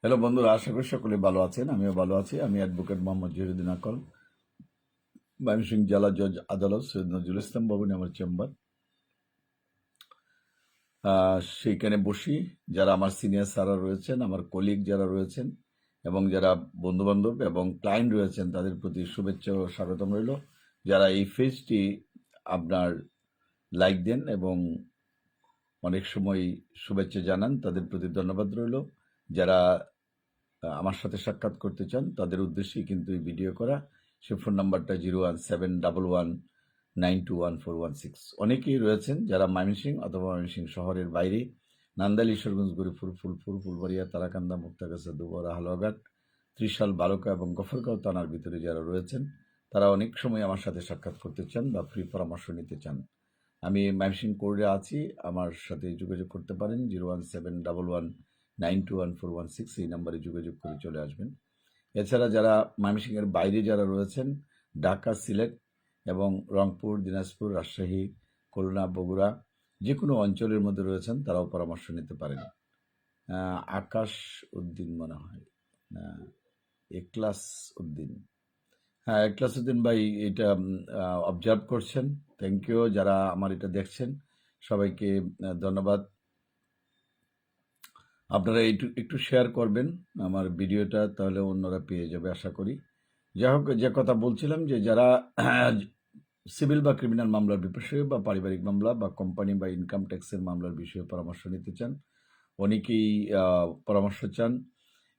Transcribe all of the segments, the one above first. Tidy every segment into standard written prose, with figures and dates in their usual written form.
Hello বন্ধুরা, আশা করি সকলে ভালো আছেন। আমিও ভালো আছি। আমি অ্যাডভোকেট মোহাম্মদ জহিরুদ্দিন আকল, ময়মনসিংহ জেলা জজ আদালত, সৈয়দ নজরুল ইসলাম ভবনে আমার চেম্বার। সেইখানে বসি। যারা আমার সিনিয়র স্যাররা রয়েছেন, আমার কলিগ যারা রয়েছেন এবং যারা বন্ধুবান্ধব এবং ক্লায়েন্ট রয়েছেন, তাদের প্রতি শুভেচ্ছা ও স্বাগতম রইল। যারা এই পেজটি আপনার লাইক দেন এবং অনেক সময় শুভেচ্ছা জানান, তাদের প্রতি ধন্যবাদ রইল। যারা আমার সাথে সাক্ষাৎ করতে চান, তাদের উদ্দেশ্যেই কিন্তু এই ভিডিও করা। সে ফোন নাম্বারটা 01711921416। অনেকেই রয়েছেন যারা ময়মনসিংহ অথবা ময়মনসিংহ শহরের বাইরে, নান্দাইল, ঈশ্বরগঞ্জ, গরিপুর, ফুলপুর, ফুলবাড়িয়া, তারাকান্দা, মুক্তাগাছা, দুবরা, হালুয়াঘাট, ত্রিশাল, বালুকা এবং গফরগাঁও থানার ভিতরে যারা রয়েছেন, তারা অনেক সময় আমার সাথে সাক্ষাৎ করতে চান বা ফ্রি পরামর্শ নিতে চান। আমি ময়মনসিংহ কোর্টে আছি। আমার সাথে যোগাযোগ করতে পারেন 01711921416। এই নাম্বারে যোগাযোগ করে চলে আসবেন। এছাড়া যারা ময়মনসিংহের বাইরে যারা রয়েছেন, ঢাকা, সিলেট এবং রংপুর, দিনাজপুর, রাজশাহী, খুলনা, বগুড়া, যে কোনো অঞ্চলের মধ্যে রয়েছেন, তারাও পরামর্শ নিতে পারেন। আকাশ উদ্দিন মনে হয়, এক্লাস উদ্দিন, হ্যাঁ এক্লাস উদ্দিন ভাই, এটা অবজার্ভ করছেন। Thank you. যারা আমার এটা দেখছেন, সবাইকে ধন্যবাদ। আপনারা একটু একটু শেয়ার করবেন আমার ভিডিওটা, তাহলে অন্যরা পেয়ে যাবে আশা করি। যাই হোক, যে কথা বলছিলাম, যে যারা সিভিল বা ক্রিমিনাল মামলার বিষয়ে বা পারিবারিক মামলা বা কোম্পানি বা ইনকাম ট্যাক্সের মামলার বিষয়ে পরামর্শ নিতে চান, অনেকেই পরামর্শ চান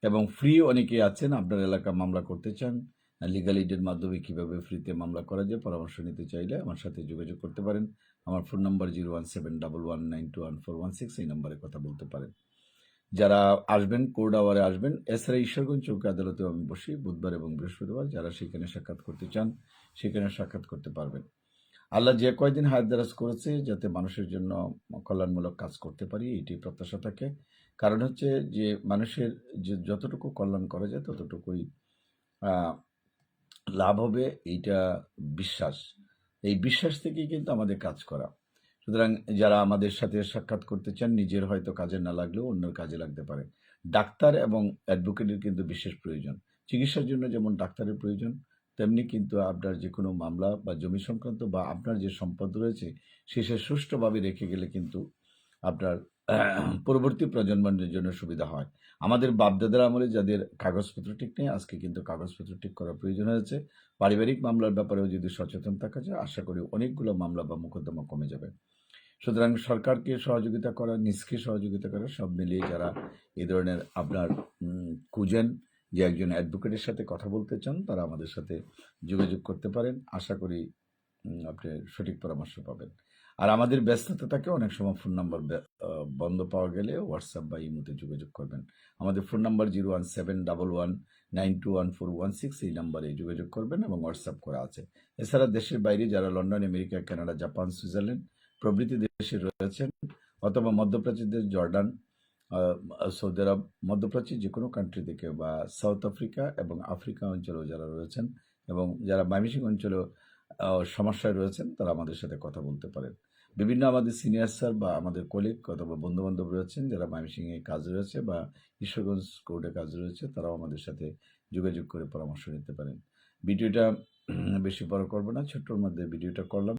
এবং ফ্রি অনেকেই আছেন আপনার এলাকা মামলা করতে চান। লিগাল এইডের মাধ্যমে কিভাবে ফ্রিতে মামলা করা যায়, পরামর্শ নিতে চাইলে আমার সাথে যোগাযোগ করতে পারেন। আমার ফোন নাম্বার 01711921416। এই নাম্বারে কথা বলতে পারেন। যারা আসবেন, কোর্ট আওয়ারে আসবেন। এছাড়া ঈশ্বরগঞ্জ চৌকি আদালতেও আমি বসি বুধবার এবং বৃহস্পতিবার। যারা সেখানে সাক্ষাৎ করতে চান, সেখানে সাক্ষাৎ করতে পারবেন। আল্লাহ যে কয়দিন হায়াত দারাজ করেছে, যাতে মানুষের জন্য কল্যাণমূলক কাজ করতে পারি, এটি প্রত্যাশা থাকে। কারণ হচ্ছে যে মানুষের যে যতটুকু কল্যাণ করা যায়, ততটুকুই আহ, লাভ হবে, এইটা বিশ্বাস। এই বিশ্বাস থেকেই কিন্তু আমাদের কাজ করা। সুতরাং যারা আমাদের সাথে সাক্ষাৎ করতে চান, নিজের হয়তো কাজে না লাগলেও অন্যের কাজে লাগতে পারে। ডাক্তার এবং অ্যাডভোকেটের কিন্তু বিশেষ প্রয়োজন। চিকিৎসার জন্য যেমন ডাক্তারের প্রয়োজন, তেমনি কিন্তু আপনার যে কোনো মামলা বা জমি সংক্রান্ত বা আপনার যে সম্পদ রয়েছে, সে সুষ্ঠুভাবে রেখে গেলে কিন্তু আপনার পরবর্তী প্রজন্মের জন্য সুবিধা হয়। আমাদের বাপদাদার আমলে যাদের কাগজপত্র ঠিক নেই, আজকে কিন্তু কাগজপত্র ঠিক করার প্রয়োজন হয়েছে। পারিবারিক মামলার ব্যাপারেও যদি সচেতন থাকা যায়, আশা করি অনেকগুলো মামলা বা মোকদ্দমা কমে যাবে। সুতরাং সরকারকে সহযোগিতা করা, নিজকে সহযোগিতা করা, সব মিলিয়ে যারা এই ধরনের আপনার খুঁজেন যে একজন অ্যাডভোকেটের সাথে কথা বলতে চান, তারা আমাদের সাথে যোগাযোগ করতে পারেন। আশা করি আপনি সঠিক পরামর্শ পাবেন। আর আমাদের ব্যস্ততা থাকে, অনেক সময় ফোন নাম্বার বন্ধ পাওয়া গেলে হোয়াটসঅ্যাপ বা ইমোতে যোগাযোগ করবেন। আমাদের ফোন নাম্বার 01711921416। এই নাম্বারে যোগাযোগ করবেন এবং হোয়াটসঅ্যাপ করা আছে। এছাড়া দেশের বাইরে যারা London, America, Canada, Japan, Switzerland প্রভৃতি দেশে রয়েছেন, অথবা মধ্যপ্রাচ্যের জর্ডান, সৌদি আরব, মধ্যপ্রাচ্যের যে কোনো কান্ট্রি থেকে বা সাউথ আফ্রিকা এবং আফ্রিকা অঞ্চলেও যারা রয়েছেন এবং যারা ময়মনসিংহ অঞ্চলেও সমস্যায় রয়েছেন, তারা আমাদের সাথে কথা বলতে পারেন। বিভিন্ন আমাদের সিনিয়র স্যার বা আমাদের কলিগ অথবা বন্ধুবান্ধব রয়েছেন যারা ময়মনসিংহে কাজ রয়েছে বা ঈশ্বরগঞ্জ কোর্টে কাজ রয়েছে, তারাও আমাদের সাথে যোগাযোগ করে পরামর্শ নিতে পারেন। ভিডিওটা বেশি বড় করবো না, ছোট্টর মধ্যে ভিডিওটা করলাম।